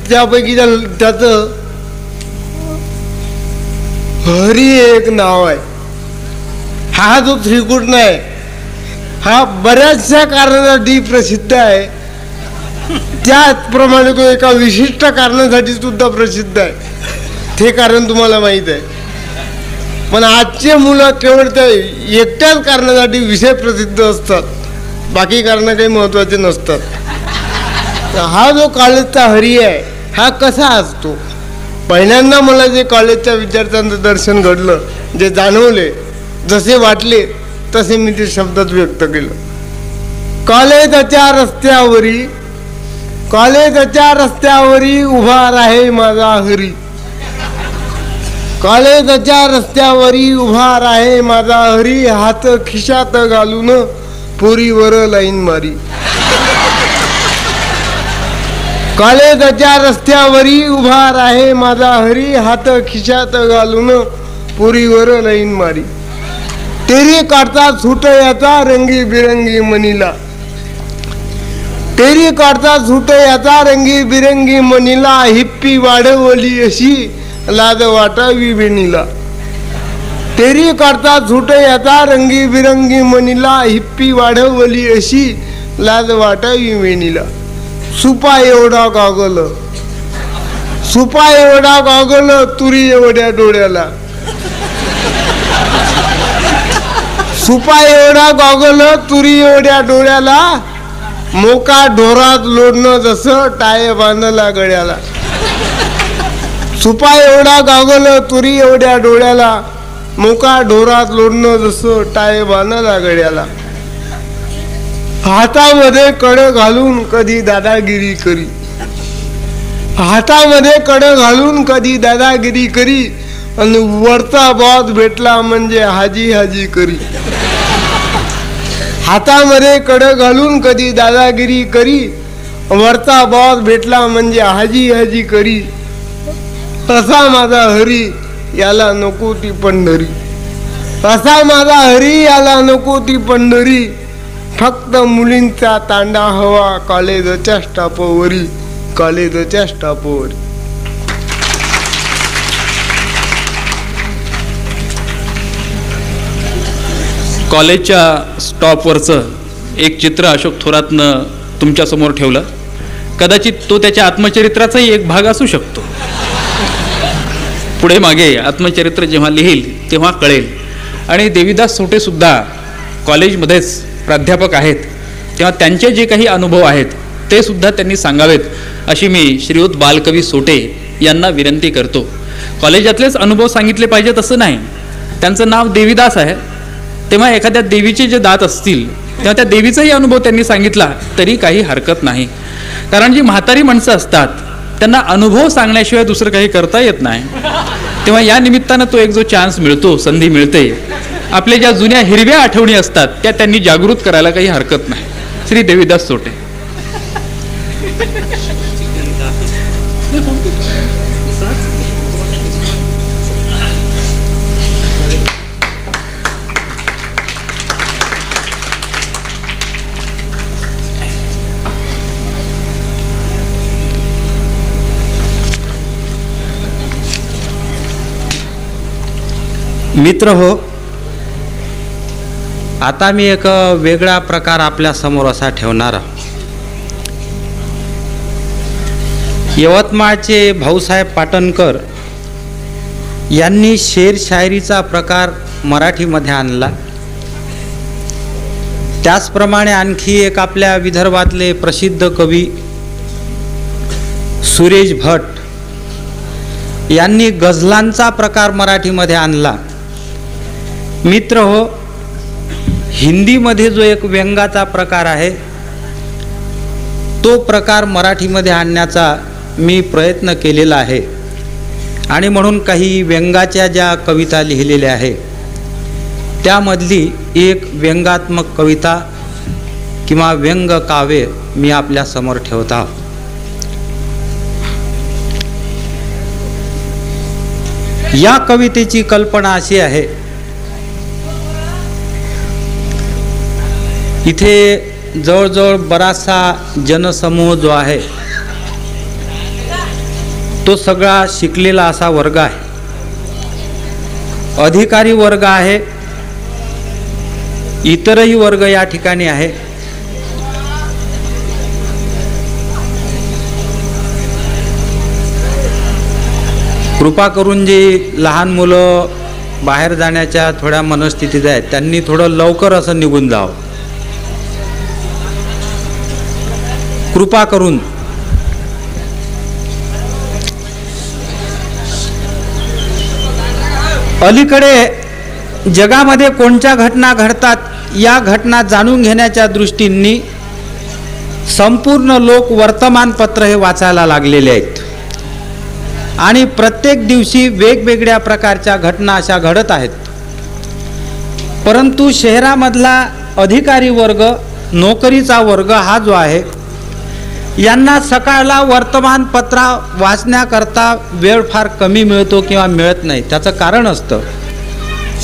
E: त्यापैकी त्याचं हरी एक नाव आहे. हा जो श्रीकृष्ण आहे हा बऱ्याचशा कारणासाठी प्रसिद्ध आहे. त्याचप्रमाणे तो एका विशिष्ट कारणासाठी सुद्धा प्रसिद्ध आहे. ते कारण तुम्हाला माहीत आहे. पण आजचे मुलं केवळ त्या एकट्याच कारणासाठी विषय प्रसिद्ध असतात, बाकी कारणं काही महत्त्वाचे नसतात. हा जो कॉलेजचा हरी आहे हा कसा असतो? पहिल्यांदा मला जे कॉलेजच्या विद्यार्थ्यांचं दर्शन घडलं, जे जाणवले, जसे वाटले तसे मी ते शब्दात व्यक्त केलं. कॉलेजच्या रस्त्यावरी उभा राहे माझा हरी, कॉलेजच्या रस्त्यावरी उभा राहे माझा हरी, हात खिशात घालून पोरीवर लाईन मारी. कॉलेजच्या रस्त्यावरी उभा राहे माझा हरी, हात खिशात घालून पुरीवर लाईन मारी. तेरी काढता सुट याचा रंगी बिरंगी मनीला, तेरी काढता सुट याचा रंगी बिरंगी मनीला, हिप्पी वाढवली अशी लाज वाटावी बेनीला. तेरी काढता सुट याचा रंगी बिरंगी मनीला, हिप्पी वाढवली अशी लाज वाटावी बेनीला. सुपा एवढा गॉगल, सुपा एवढा गॉगल तुरी एवढ्या डोळ्याला, सुपा एवढा गॉगल तुरी एवढ्या डोळ्याला, मोका ढोरात लोडणं जसं टाय बांधला गळ्याला. सुपा एवढा गॉगल तुरी एवढ्या डोळ्याला, मोका ढोरात लोडणं जसं टाय बांधला गळ्याला. हातामध्ये कड घालून कधी दादागिरी करी, हातामध्ये कड घालून कधी दादागिरी करी, आणि वरचा बॉस भेटला म्हणजे हाजी हाजी करी. हातामध्ये कड घालून कधी दादागिरी करी, वरचा बॉस भेटला म्हणजे हाजी हाजी करी. असा माझा हरी याला नको ती पंढरी, असा माझा हरी याला नको ती पंढरी. फक्त मुलींचा तांडा हवा कॉलेजच्या स्टाफवरी, कॉलेजच्या स्टाफवरी.
A: कॉलेजच्या स्टॉपवरचं एक चित्र अशोक थोरातनं तुमच्यासमोर ठेवलं. कदाचित तो त्याच्या आत्मचरित्राचाही एक भाग असू शकतो. पुढे मागे आत्मचरित्र जेव्हा लिहील तेव्हा कळेल. आणि देवीदास सोटेसुद्धा कॉलेजमध्येच प्राध्यापक आहेत, तेव्हा त्यांचे जे काही अनुभव आहेत ते सुद्धा त्यांनी सांगावेत अशी मी श्रीयुत बालकवी सोटे यांना विनंती करतो. कॉलेजातलेच अनुभव सांगितले पाहिजेत असं नाही. त्यांचं नाव देवीदास आहे, तेव्हा एखाद्या देवीचे जे दात असतील तेव्हा त्या देवीचाही अनुभव त्यांनी सांगितला तरी काही हरकत नाही. कारण जी म्हातारी माणसं असतात त्यांना अनुभव सांगण्याशिवाय दुसरं काही करता येत नाही. तेव्हा या निमित्तानं तो एक जो चान्स मिळतो, संधी मिळते, आपल्या ज्या जुन्या हिरव्या आठवणी असतात त्या त्यांनी जागृत करायला काही हरकत नाही. श्री देवीदास सोटे.
F: मित्र हो, आता मी एक वेगळा प्रकार आपल्या समोर असा ठेवणार. यवतमाळचे भाऊसाहेब पाटणकर यांनी शेर शायरीचा प्रकार मराठीमध्ये आणला. त्याचप्रमाणे आणखी एक आपल्या विदर्भातले प्रसिद्ध कवी सुरेश भट यांनी गझलांचा प्रकार मराठीमध्ये आणला. मित्र हो, हिंदीमध्ये जो एक व्यंगाचा प्रकार आहे तो प्रकार मराठीमध्ये आणण्याचा मी प्रयत्न केलेला आहे. आणि म्हणून काही व्यंगाच्या ज्या कविता लिहिलेल्या आहे त्यामधली एक व्यंगात्मक कविता किंवा व्यंग काव्य मी आपल्या समोर ठेवता. या कवितेची कल्पना अशी आहे, इथे जवळजवळ बराचसा जनसमूह जो आहे तो सगळा शिकलेला असा वर्ग आहे, अधिकारी वर्ग आहे, इतरही वर्ग या ठिकाणी आहे. कृपा करून जी लहान मुलं बाहेर जाण्याच्या थोड्या मनस्थितीत आहेत त्यांनी थोडं लवकर असं निघून जावं, कृपा करून. अलीकडे जगामध्ये कोणत्या घटना घडतात या घटना जाणून घेण्याच्या दृष्टीने संपूर्ण लोक वर्तमानपत्र हे वाचायला लागलेले आहेत आणि प्रत्येक दिवशी वेगवेगळ्या प्रकारच्या घटना अशा घडत आहेत. परंतु शहरामधला अधिकारी वर्ग, नोकरीचा वर्ग हा जो आहे यांना सकाळला वर्तमानपत्र वाचण्याकरता वेळ फार कमी मिळतो किंवा मिळत नाही. त्याचं कारण असतं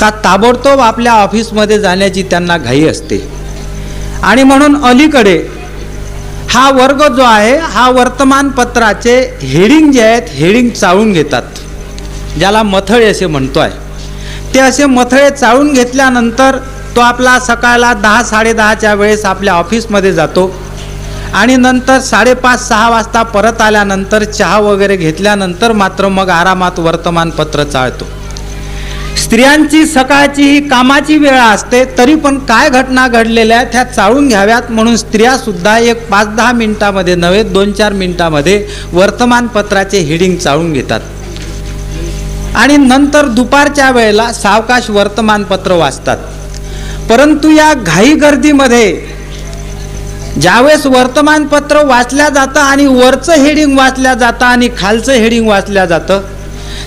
F: का ताबडतोब आपल्या ऑफिसमध्ये जाण्याची त्यांना घाई असते. आणि म्हणून अलीकडे हा वर्ग जो आहे हा वर्तमानपत्राचे हेडिंग जे आहेत हेडिंग चाळून घेतात, ज्याला मथळे असे म्हणतो आहे. ते असे मथळे चाळून घेतल्यानंतर तो आपला सकाळला 10-10:30च्या वेळेस आपल्या ऑफिसमध्ये जातो आणि नंतर 5:30-6 वाजता परत आल्यानंतर चहा वगैरे घेतल्यानंतर मात्र मग आरामात वर्तमानपत्र चाळतो. स्त्रियांची सकाळची ही कामाची वेळ असते, तरी पण काय घटना घडलेल्या आहेत ह्या चाळून घ्याव्यात म्हणून स्त्रियासुद्धा एक 5-10 मिनिटामध्ये नव्हे 2-4 मिनिटामध्ये वर्तमानपत्राचे हेडिंग चाळून घेतात. आणि नंतर दुपारच्या वेळेला सावकाश वर्तमानपत्र वाचतात. परंतु या घाई गर्दीमध्ये ज्यावेळेस वर्तमानपत्र वाचल्या जातं आणि वरचं हेडिंग वाचल्या जातं आणि खालचं हेडिंग वाचल्या जातं,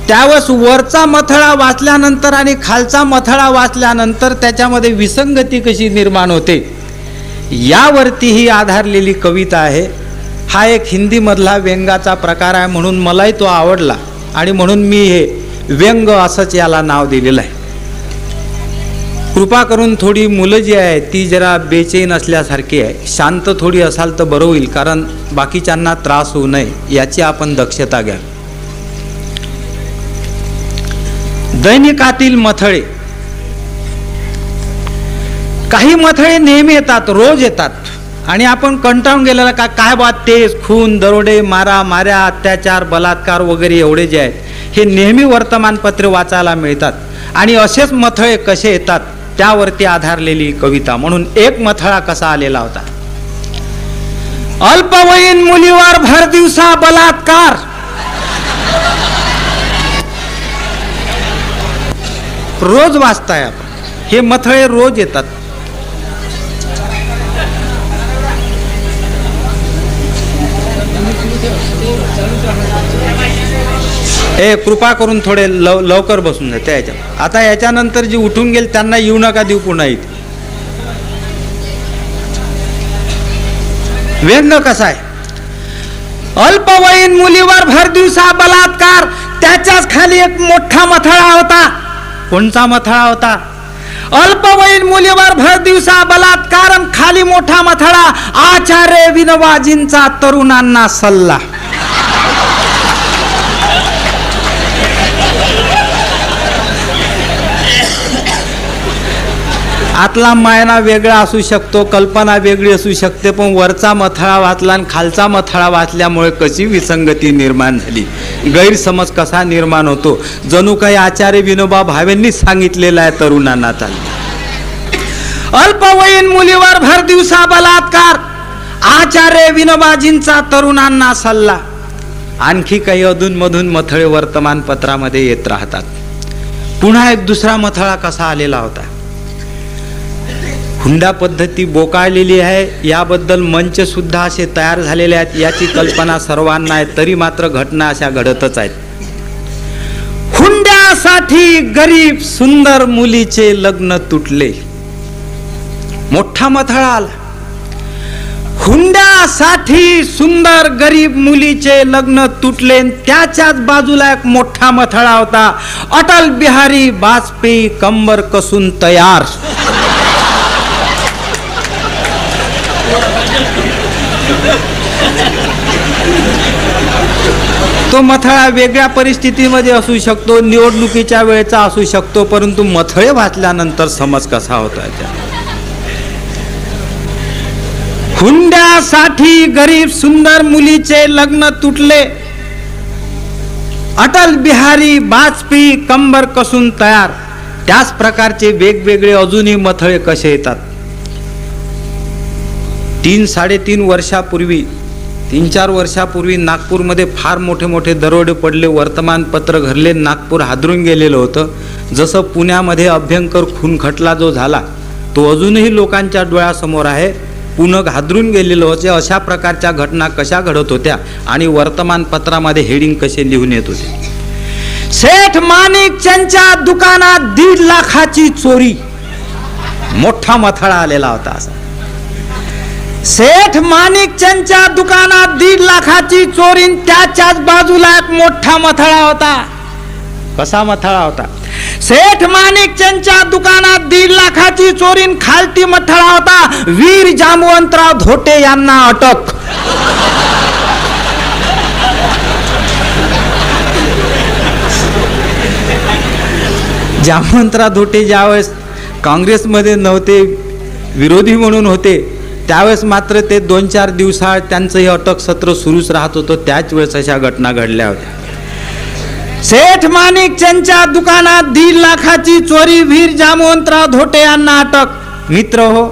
F: त्यावेळेस वरचा मथळा वाचल्यानंतर आणि खालचा मथळा वाचल्यानंतर त्याच्यामध्ये विसंगती कशी निर्माण होते यावरती ही आधारलेली कविता आहे. हा एक हिंदीमधला व्यंगाचा प्रकार आहे म्हणून मलाही तो आवडला आणि म्हणून मी हे व्यंग असंच याला नाव दिलेलं आहे. कृपा करून थोडी मुलं जी आहे ती जरा बेचैन असल्यासारखी आहे, शांत थोडी असाल तर बरं होईल, कारण बाकीच्यांना त्रास होऊ नये याची आपण दक्षता घ्या. दैनिकातील मथळे. काही मथळे नेहमी येतात, रोज येतात आणि आपण कंटाळून गेलेला का काय बात तेच खून, दरोडे, माऱ्या, अत्याचार, बलात्कार वगैरे एवढे जे आहेत हे नेहमी वर्तमानपत्र वाचायला मिळतात. आणि असेच मथळे कसे येतात त्यावरती आधारलेली कविता. म्हणून एक मथळा कसा आलेला होता. अल्पवयीन मुलीवर भर दिवसा बलात्कार. रोज वाचताय आपण, हे मथळे रोज येतात. कृपा करून थोडे लवकर बसून जाते याच्या. आता याच्यानंतर जे उठून गेले त्यांना येऊ नका देऊ पुन्हा इथे. व्यंग कसा आहे. अल्पवयीन मुलीवर भर दिवसा बलात्कार. त्याच्याच खाली एक मोठा मथळा होता. कोणता मथळा होता. अल्पवयीन मुलीवर भर दिवसा बलात्कार आणि खाली मोठा मथळा आचार्य विनोबाजींचा तरुणांना सल्ला. आतला मायना वेगळा असू शकतो, कल्पना वेगळी असू शकते, पण वरचा मथळा वाचला आणि खालचा मथळा वाचल्यामुळे कशी विसंगती निर्माण झाली, गैरसमज कसा निर्माण होतो. जणू काही आचार्य विनोबा भावेंनीच सांगितलेलं आहे तरुणांना. अल्पवयीन मुलीवर भर दिवसा बलात्कार, आचार्य विनोबाजींचा तरुणांना सल्ला. आणखी काही अधूनमधून मथळे वर्तमानपत्रामध्ये येत राहतात. पुन्हा एक दुसरा मथळा कसा आलेला होता. हुंडा पद्धती बोकाळलेली आहे, याबद्दल मंच सुद्धा असे तयार झालेले आहेत, याची कल्पना सर्वांना आहे, तरी मात्र घटना अशा घडतच आहेत. हुंड्यासाठी गरीब सुंदर मुलीचे लग्न तुटले. मोठा मथळा आला. हुंड्यासाठी सुंदर गरीब मुलीचे लग्न तुटले. त्याच्याच बाजूला एक मोठा मथळा होता. अटल बिहारी वाजपेयी कंबर कसून तयार. तो मथळा वेगळ्या परिस्थितीमध्ये असू शकतो, निवडणुकीच्या वेळेचा असू शकतो, परंतु मथळे वाचल्यानंतर समज कसा होता. हुंड्यासाठी गरीब सुंदर मुलीचे लग्न तुटले. अटल बिहारी वाजपेयी कंबर कसून तयार. त्याच प्रकारचे वेगवेगळे अजूनही मथळे कसे येतात. 3-3.5 वर्षापूर्वी 3-4 वर्षापूर्वी नागपूरमध्ये फार मोठे मोठे दरोडे पडले, वर्तमानपत्र घरले, नागपूर हादरून गेलेलं होतं. जसं पुण्यामध्ये अभ्यंकर खून खटला जो झाला तो अजूनही लोकांच्या डोळ्यासमोर आहे. पुणे हादरून गेलेलं होते. अशा प्रकारच्या घटना कशा घडत होत्या आणि वर्तमानपत्रामध्ये हेडिंग कसे लिहून येत होते. सेठ माणिकच्या दुकानात 1.5 लाखाची चोरी. मोठा मथळा आलेला होता. असा सेठ माणिकचंदच्या दुकानात 1.5 लाखाची चोरी, त्याच्याच बाजूला एक मोठा मथळा होता. कसा मथळा होता? सेठ माणिकचंदच्या दुकानात 1.5 लाखाची चोरी, खालती मथळा होता, वीर जामवंतराव धोटे यांना अटक. जामवंतराव धोटे ज्यावेळेस काँग्रेसमध्ये नव्हते, विरोधी म्हणून होते, त्यावेळेस मात्र ते 2-4 दिवसाआड त्यांचं हे अटक सत्र सुरूच राहत होतं. त्याच वेळेस अशा घटना घडल्या होत्या. सेठ माणिकचंदच्या दुकानात 1.5 लाखाची चोरी, वीर जामवंतराव धोटे यांना अटक. मित्र हो,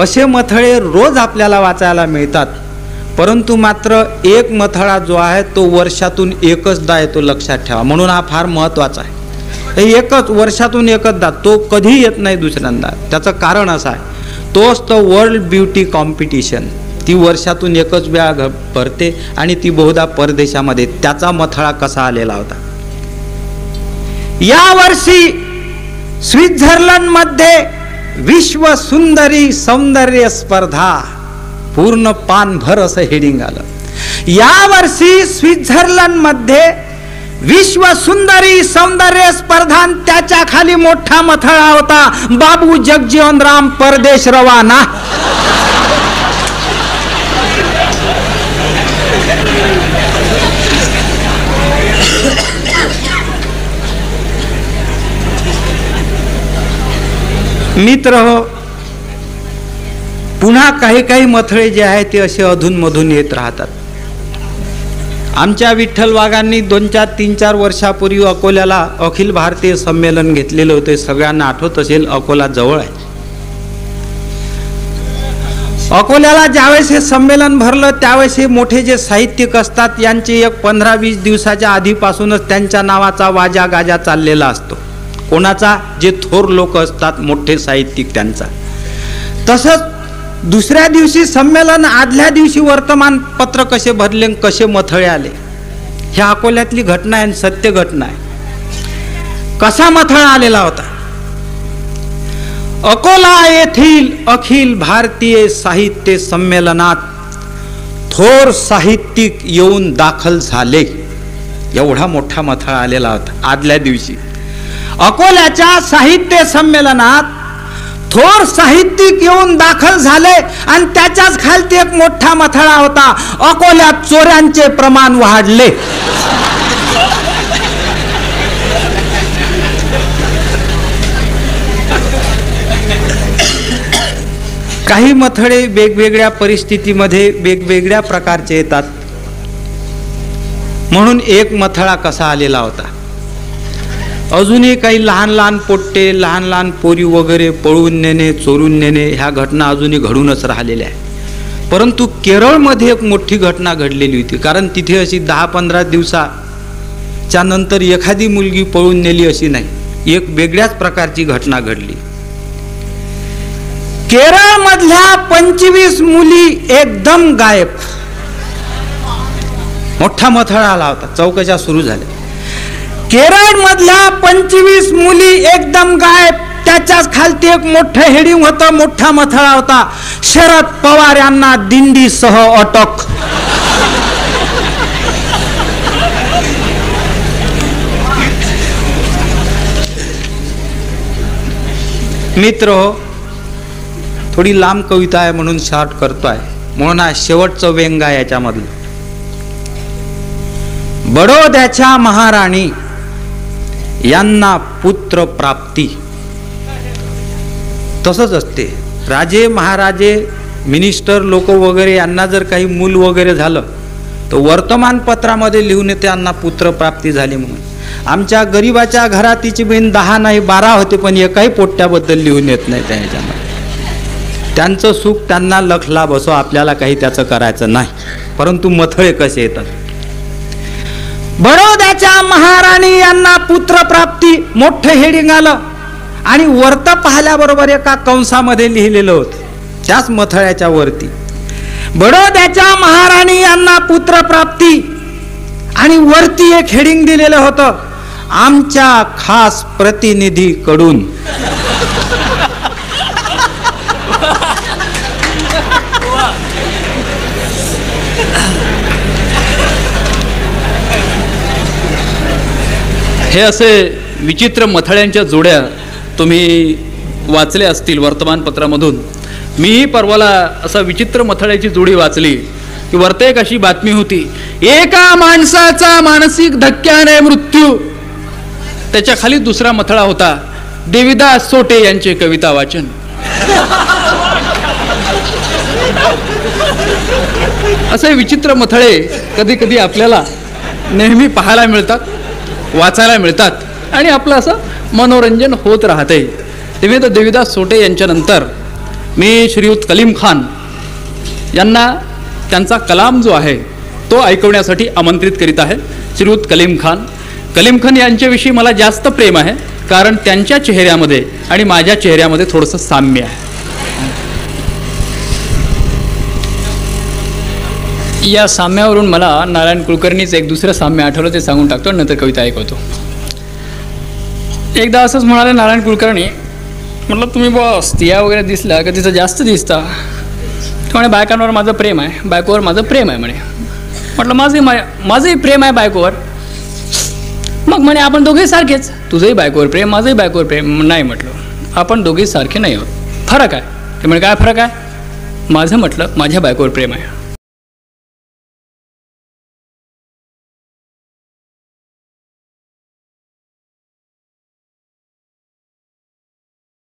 F: असे मथळे रोज आपल्याला वाचायला मिळतात, परंतु मात्र एक मथळा जो आहे तो वर्षातून एकचदा येतो, लक्षात ठेवा. म्हणून हा फार महत्त्वाचा आहे. एकच वर्षातून एकचदा, तो कधी येत नाही दुसऱ्यांदा. त्याचं कारण असं आहे, तोच तो वर्ल्ड ब्युटी कॉम्पिटिशन. ती वर्षातून एकच वेळा भरते आणि ती बहुधा परदेशामध्ये. त्याचा मथळा कसा आलेला होता? या वर्षी स्वित्झर्लंडमध्ये विश्व सुंदरी सौंदर्य स्पर्धा, पूर्ण पानभर असं हेडिंग आलं. या वर्षी स्वित्झर्लंडमध्ये विश्व सुंदरी सौंदर्य स्पर्धा, त्याच्या खाली मोठा मथळा होता, बाबू जगजीवनराम परदेश रवाना. मित्र हो, पुन्हा काही मथळे जे आहेत ते असे अधूनमधून येत राहतात. आमच्या विठ्ठल वाघांनी 2-4-3-4 वर्षापूर्वी अकोल्याला अखिल भारतीय संमेलन घेतलेले होते. सगळ्यांना आठवत असेल, अकोला जवळ आहे. अकोल्याला ज्यावेळेस हे संमेलन भरलं त्यावेळेस हे मोठे जे साहित्यिक असतात यांचे एक 15-20 दिवसाच्या आधीपासूनच त्यांच्या नावाचा वाजा गाजा चाललेला असतो. कोणाचा? जे थोर लोक असतात, मोठे साहित्यिक, त्यांचा. तसंच दुसऱ्या दिवशी संमेलन, आदल्या दिवशी वर्तमानपत्र कसे भरले, कसे मथळे आले. ह्या अकोल्यातली घटना आहे, सत्य घटना आहे. कसा मथळा आलेला होता? अकोला येथील अखिल भारतीय साहित्य संमेलनात थोर साहित्यिक येऊन दाखल झाले, एवढा मोठा मथळा आलेला होता आदल्या दिवशी. अकोल्याच्या साहित्य संमेलनात थोर साहित्यिक येऊन दाखल झाले आणि त्याच्याच खालती एक मोठा मथळा होता, अकोल्यात चोऱ्यांचे प्रमाण वाढले. काही मथळे वेगवेगळ्या परिस्थितीमध्ये वेगवेगळ्या प्रकारचे येतात. म्हणून एक मथळा कसा आलेला होता? अजूनही काही लहान लहान पोट्टे, लहान लहान पोरी वगैरे पळून नेणे, चोरून नेणे, ह्या घटना अजूनही घडूनच राहिलेल्या आहेत. परंतु केरळमध्ये एक मोठी घटना घडलेली होती, कारण तिथे अशी 10-15 दिवसाच्या नंतर एखादी मुलगी पळून नेली अशी नाही, एक वेगळ्याच प्रकारची घटना घडली. केरळमधल्या 25 मुली एकदम गायब. मोठा मथळा आला होता, चौकशा सुरू झाल्या. केरळमधल्या 25 मुली एकदम गायब. त्याच्याच खालती एक मोठं हेडिंग होतं, मोठा मथळा होता, शरद पवार यांना दिंडीसह अटक. मित्र हो, थोडी लांब कविता आहे म्हणून शॉर्ट करतोय, म्हणून हा शेवटचं व्यंग आहे याच्यामधलं. बडोद्याच्या महाराणी यांना पुत्र प्राप्ती. तसंच असते, राजे महाराजे मिनिस्टर लोक वगैरे यांना जर काही मूल वगैरे झालं तर वर्तमानपत्रामध्ये लिहून येते यांना पुत्र प्राप्ती झाली म्हणून. आमच्या गरीबाच्या घरात तिची बहीण 10 नाही 12 होते, पण एकाही पोट्ट्याबद्दल लिहून येत नाही त्याच्यामध्ये. त्यांचं सुख त्यांना लखला बसो, आपल्याला काही त्याचं करायचं नाही. परंतु मथळे कसे येतात? बडोद्याच्या महाराणी यांना पुत्र प्राप्ती, मोठं हेडिंग आलं आणि वर्त पाहिल्याबरोबर एका कंसामध्ये लिहिलेलं होतं त्याच मथळ्याच्या वरती, बडोद्याच्या महाराणी यांना पुत्र प्राप्ती, आणि वरती एक हेडिंग दिलेलं होतं, आमच्या खास प्रतिनिधीकडून.
A: हे असे विचित्र मथळ्यांच्या जोड्या तुम्ही वाचल्या असतील वर्तमानपत्रामधून. मीही परवाला असा विचित्र मथळ्याची जोडी वाचली की वरते एक अशी बातमी होती, एका माणसाचा मानसिक धक्क्याने मृत्यू. त्याच्या खाली दुसरा मथळा होता, देविदास सोटे यांचे कविता वाचन. असे विचित्र मथळे कधी कधी आपल्याला नेहमी पाहायला मिळतात, वाचायला मिळतात आणि आपलं असं मनोरंजन होत राहते. तेव्हा तर देविदास सोटे यांच्यानंतर मी श्रीयुत कलीम खान यांना त्यांचा कलाम जो आहे तो ऐकवण्यासाठी आमंत्रित करीत आहे. श्रीयुत कलीम खान यांच्याविषयी मला जास्त प्रेम आहे, कारण त्यांच्या चेहऱ्यामध्ये आणि माझ्या चेहऱ्यामध्ये थोडंसं साम्य आहे.
G: या साम्यावरून मला नारायण कुलकर्णीचं एक दुसरं साम्य आठवलं, ते सांगून टाकतो, नंतर कविता ऐकवतो. एकदा असंच म्हणाले नारायण कुलकर्णी, म्हटलं तुम्ही बुवा स्त्रिया वगैरे दिसला का तिचं जास्त दिसता. म्हणे बायकांवर माझं प्रेम आहे, बायकोवर माझं प्रेम आहे म्हणे. म्हटलं माझंही प्रेम आहे बायकोवर. मग म्हणे आपण दोघेही सारखेच, तुझंही बायकोवर प्रेम, माझंही बायकोवर प्रेम. नाही म्हटलं, आपण दोघेही सारखे नाही आहोत, फरक आहे. ते म्हणे काय फरक आहे. माझं म्हटलं माझ्या बायकोवर प्रेम आहे,